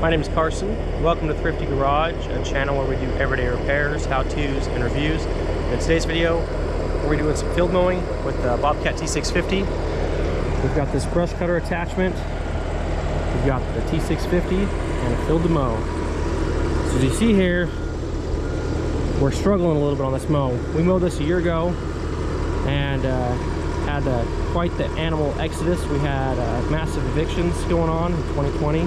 My name is Carson. Welcome to Thrifty Garage, a channel where we do everyday repairs, how-tos, and reviews. In today's video, we're doing some field mowing with the Bobcat T650. We've got this brush cutter attachment. We've got the T650 and a field to mow. So as you see here, we're struggling a little bit on this mow. We mowed this a year ago and had quite the animal exodus. We had massive evictions going on in 2020.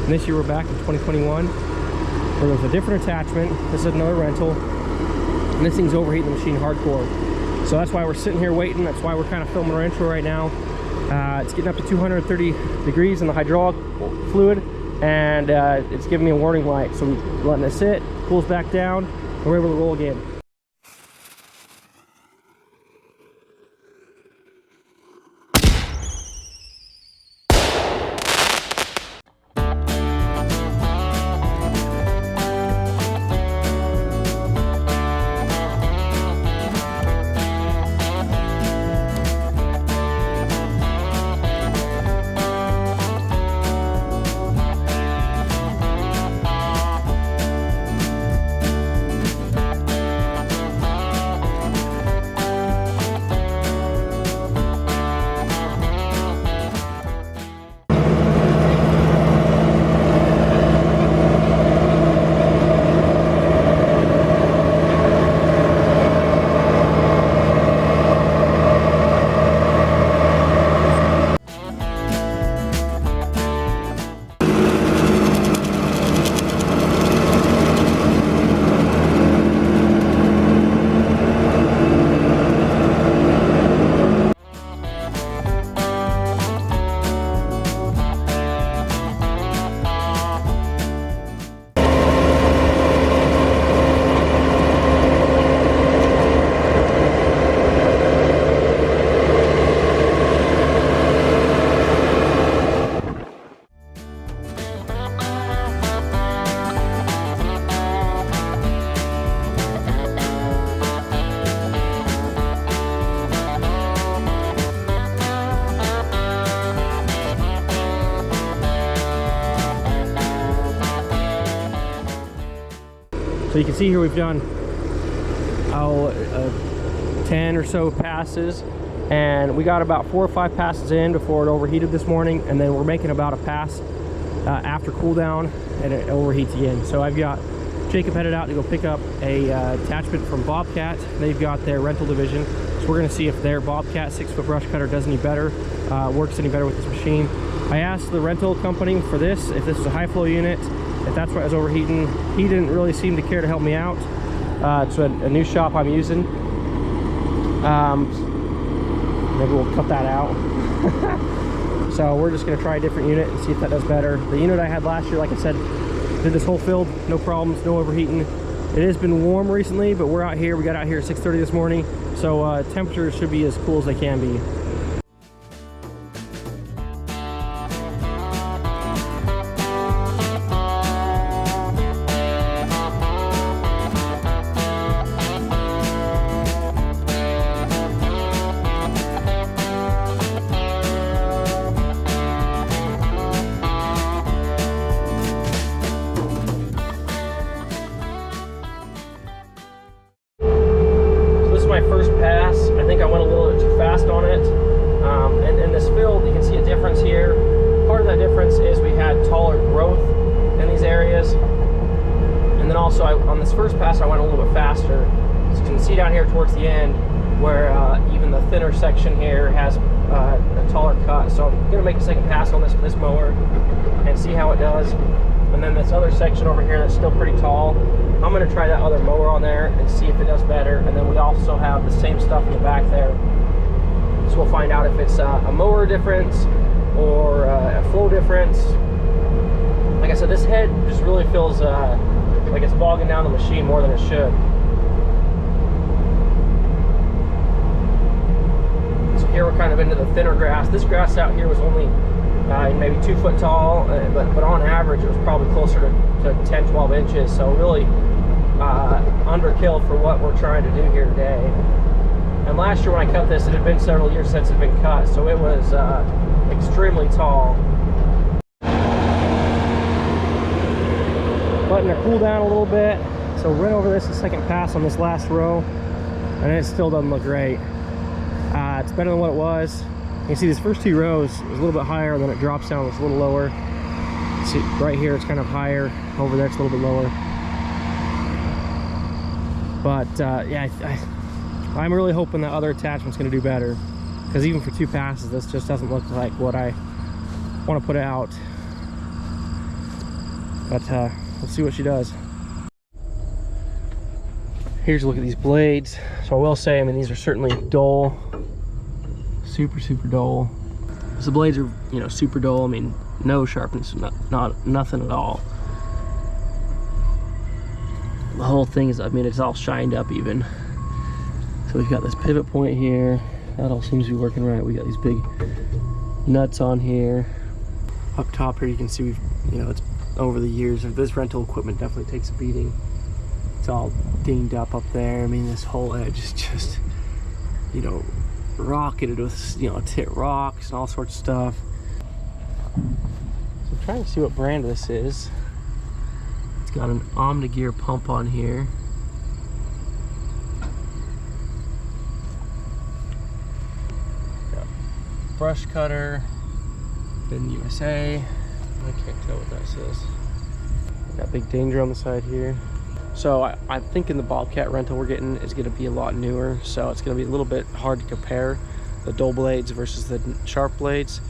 And this year we're back in 2021 where there's a different attachment. This is another rental. And this thing's overheating the machine hardcore. So that's why we're sitting here waiting. That's why we're kind of filming our intro right now. It's getting up to 230 degrees in the hydraulic fluid, and it's giving me a warning light. So we're letting it sit, cools back down, and we're able to roll again. So you can see here we've done 10 or so passes, and we got about 4 or 5 passes in before it overheated this morning, and then we're making about a pass after cool down and it overheats again. So I've got Jacob headed out to go pick up a attachment from Bobcat. They've got their rental division, so we're going to see if their Bobcat 6-foot brush cutter does any better, works any better with this machine. I asked the rental company for this, if this was a high flow unit, if that's what was overheating. He didn't really seem to care to help me out. It's a new shop I'm using. Maybe we'll cut that out. So we're just going to try a different unit and see if that does better. The unit I had last year, like I said, did this whole field, no problems, no overheating. It has been warm recently, but we're out here. We got out here at 6:30 this morning, so temperatures should be as cool as they can be. My first pass, I think I went a little bit too fast on it, and in this field you can see a difference here. Part of that difference is we had taller growth in these areas, and then also on this first pass I went a little bit faster. So you can see down here towards the end where even the thinner section here has a taller cut. So I'm going to make a second pass on this mower and see how it does. And then this other section over here that's still pretty tall, I'm going to try that other mower on there and see if it does better. And then we also have the same stuff in the back there, so we'll find out if it's a mower difference or a flow difference. Like I said, this head just really feels like it's bogging down the machine more than it should. So here we're kind of into the thinner grass. This grass out here was only maybe 2 foot tall, but on average it was probably closer to 10-12 inches. So really underkill for what we're trying to do here today. And last year when I cut this, it had been several years since it had been cut, so it was extremely tall. letting her cool down a little bit. So we went over this the second pass on this last row, and it still doesn't look great. It's better than what it was. You can see these first 2 rows is a little bit higher, then it drops down, it's a little lower. See, right here it's kind of higher, over there it's a little bit lower. But yeah, I'm really hoping that other attachment's going to do better, because even for 2 passes this just doesn't look like what I want to put out. But let's see what she does. Here's a look at these blades. So I will say, I mean, these are certainly dull, super dull. So the blades are, you know, super dull. I mean, no sharpness, nothing at all. The whole thing is, I mean, it's all shined up even. So we've got this pivot point here. That all seems to be working right. We got these big nuts on here. Up top here you can see we've, you know, it's over the years of this rental equipment definitely takes a beating. It's all dinged up there. I mean, this whole edge is just, you know, rocketed with, you know, tit rocks and all sorts of stuff. So I'm trying to see what brand this is. It's got an Omni-Gear pump on here. Got brush cutter, in USA. I can't tell what that says. Got big danger on the side here. So I'm thinking the Bobcat rental we're getting is going to be a lot newer, so it's going to be a little bit hard to compare the dull blades versus the sharp blades.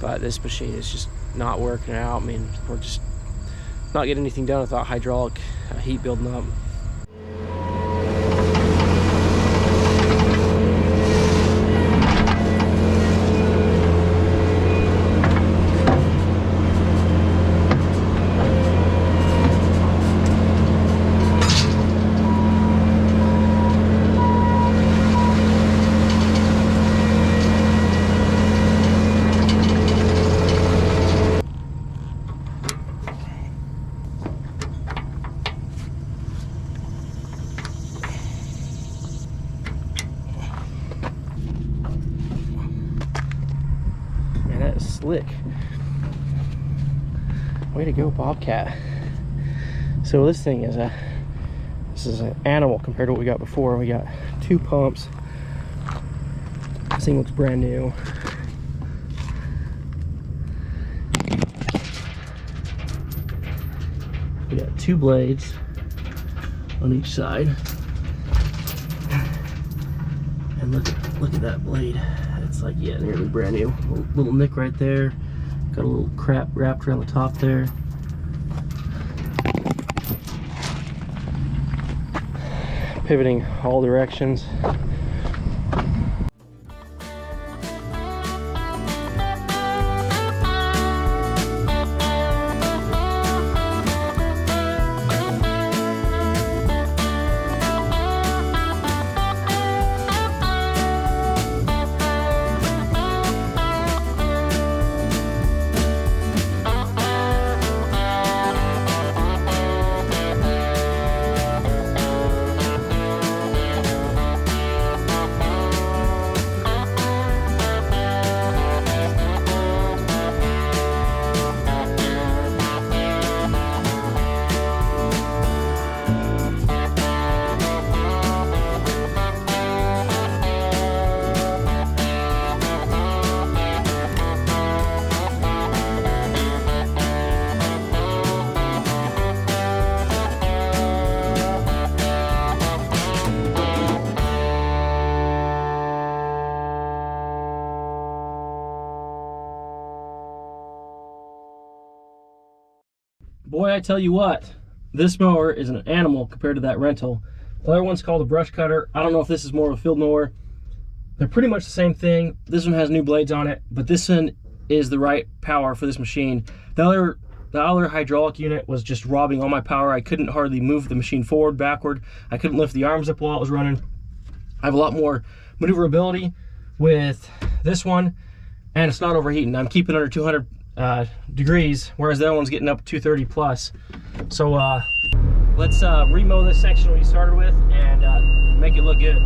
But this machine is just not working out. I mean, we're just not getting anything done without hydraulic heat building up. Slick. Way to go, Bobcat. So this thing is this is an animal compared to what we got before. We got 2 pumps. This thing looks brand new. We got 2 blades on each side. And look at that blade. It's like, yeah, nearly brand new. Little nick right there. Got a little crap wrapped around the top there. Pivoting all directions. Boy, I tell you what, this mower is an animal compared to that rental. The other one's called a brush cutter. I don't know if this is more of a field mower. They're pretty much the same thing. This one has new blades on it, but this one is the right power for this machine. The other hydraulic unit was just robbing all my power. I couldn't hardly move the machine forward, backward. I couldn't lift the arms up while it was running. I have a lot more maneuverability with this one, and it's not overheating. I'm keeping under 200 degrees, whereas the other one's getting up 230 plus. So let's remow this section we started with and make it look good.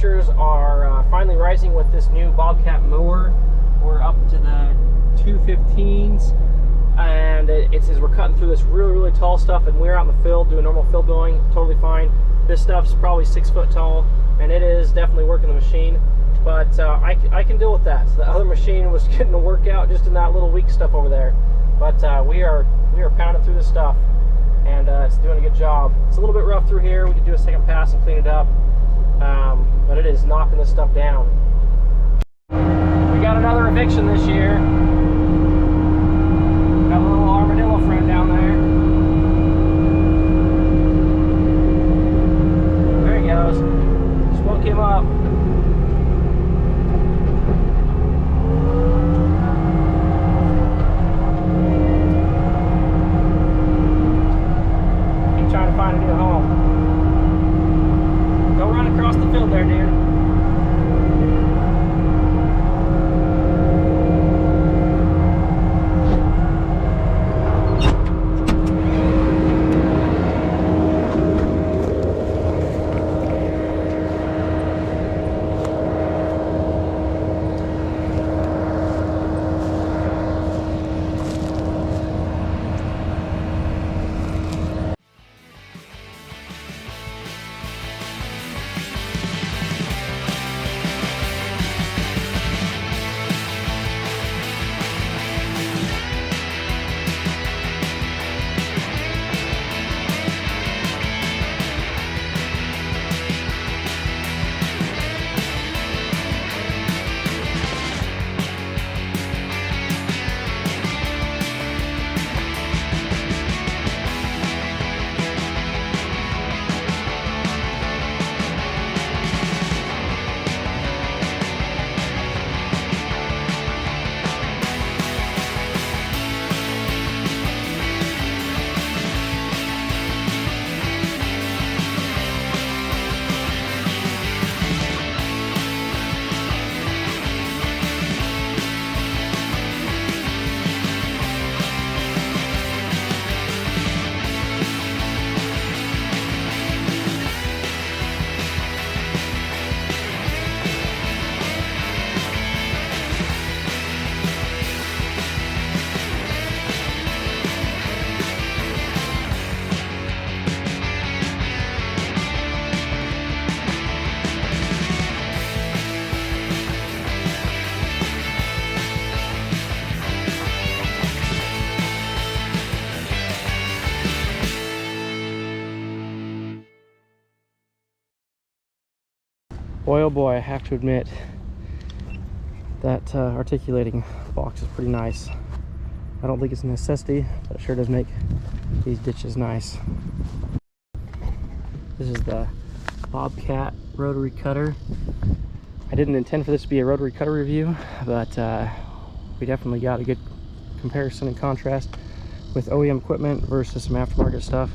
temperatures are finally rising with this new Bobcat mower. We're up to the 215s, and it says we're cutting through this really tall stuff, and we're out in the field doing normal field mowing, totally fine. This stuff's probably 6 foot tall, and it is definitely working the machine, but I can deal with that. So the other machine was getting a workout just in that little weak stuff over there, but we are pounding through this stuff, and it's doing a good job. It's a little bit rough through here. We could do a second pass and clean it up, but it is knocking this stuff down. We got another eviction this year. Got a little armadillo friend down there. There he goes. Just woke him up. Keep trying to find a new home. Go run across the field there, dude. Boy, oh boy, I have to admit that articulating box is pretty nice. I don't think it's a necessity, but it sure does make these ditches nice. This is the Bobcat Rotary cutter. I didn't intend for this to be a rotary cutter review, but we definitely got a good comparison and contrast with OEM equipment versus some aftermarket stuff.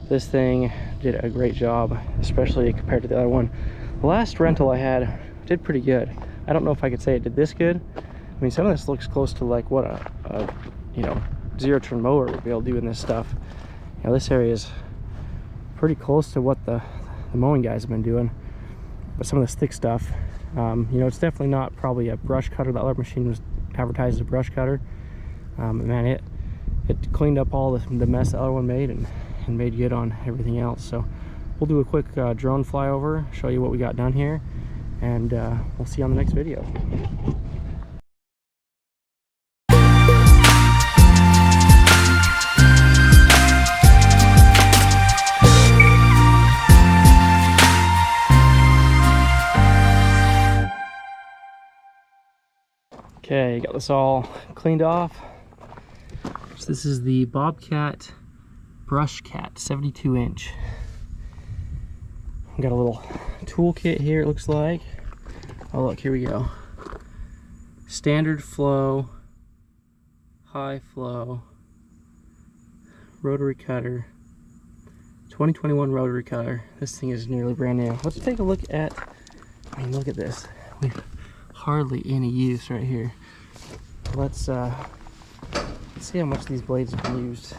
This thing did a great job, especially compared to the other one. The last rental I had did pretty good. I don't know if I could say it did this good. I mean, some of this looks close to like what a you know, zero turn mower would be able to do in this stuff. You know, this area is pretty close to what the mowing guys have been doing. But some of this thick stuff, you know, it's definitely not probably a brush cutter. The other machine was advertised as a brush cutter. Man, it cleaned up all the mess the other one made and made good on everything else. So we'll do a quick drone flyover, show you what we got done here, and we'll see you on the next video. Okay, got this all cleaned off. So this is the Bobcat Brushcat 72-inch. Got a little toolkit here, it looks like. Oh look, here we go. Standard flow, high flow, rotary cutter, 2021 rotary cutter. This thing is nearly brand new. Let's take a look at, I mean, look at this. We've hardly any use right here. Let's see how much these blades have been used.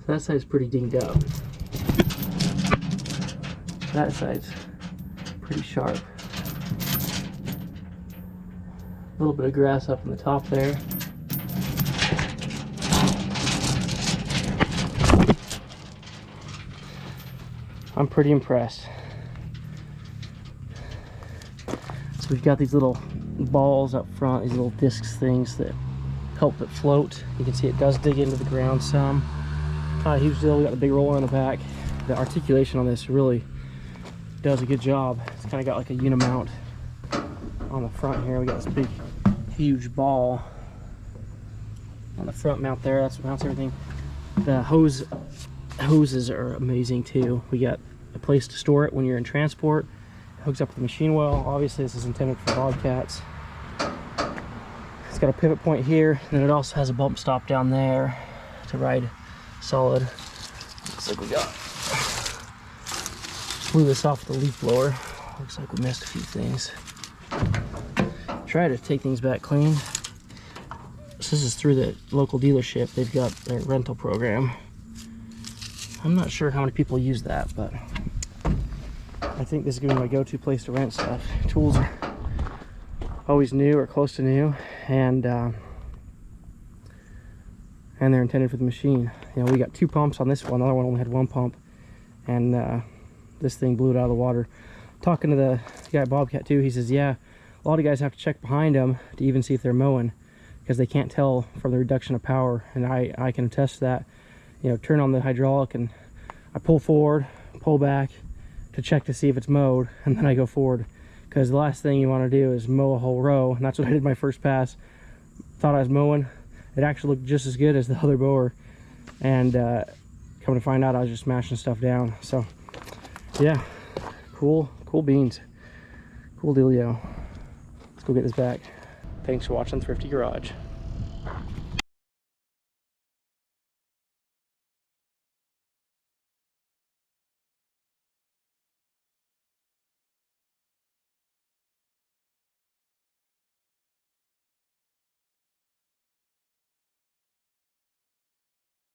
So that side's pretty dinged up. That side's pretty sharp. A little bit of grass up in the top there. I'm pretty impressed. So we've got these little balls up front, these little discs things that help it float. You can see it does dig into the ground some. Not a huge deal. We got the big roller on the back. The articulation on this really does a good job. It's kind of got like a unimount on the front here. We got this big, huge ball on the front mount there. That's what mounts everything. The hoses are amazing too. We got a place to store it when you're in transport. It hooks up with the machine well. Obviously this is intended for Bobcats. It's got a pivot point here, and then it also has a bump stop down there to ride solid. Looks like we blew this off with the leaf blower. Looks like we missed a few things. Try to take things back clean. So this is through the local dealership. They've got their rental program. I'm not sure how many people use that, but I think this is going to be my go-to place to rent stuff. Tools are always new or close to new, and they're intended for the machine. You know, we got 2 pumps on this one. The other one only had 1 pump, and this thing blew it out of the water. Talking to the guy at Bobcat too, he says, yeah, a lot of guys have to check behind them to even see if they're mowing, because they can't tell from the reduction of power, and I can attest to that. You know, turn on the hydraulic and I pull forward, pull back to check to see if it's mowed, and then I go forward, because the last thing you want to do is mow a whole row, and that's what I did my first pass. Thought I was mowing. It actually looked just as good as the other mower, and come to find out I was just smashing stuff down. So yeah, cool beans, cool dealio. Let's go get this back. Thanks for watching Thrifty Garage.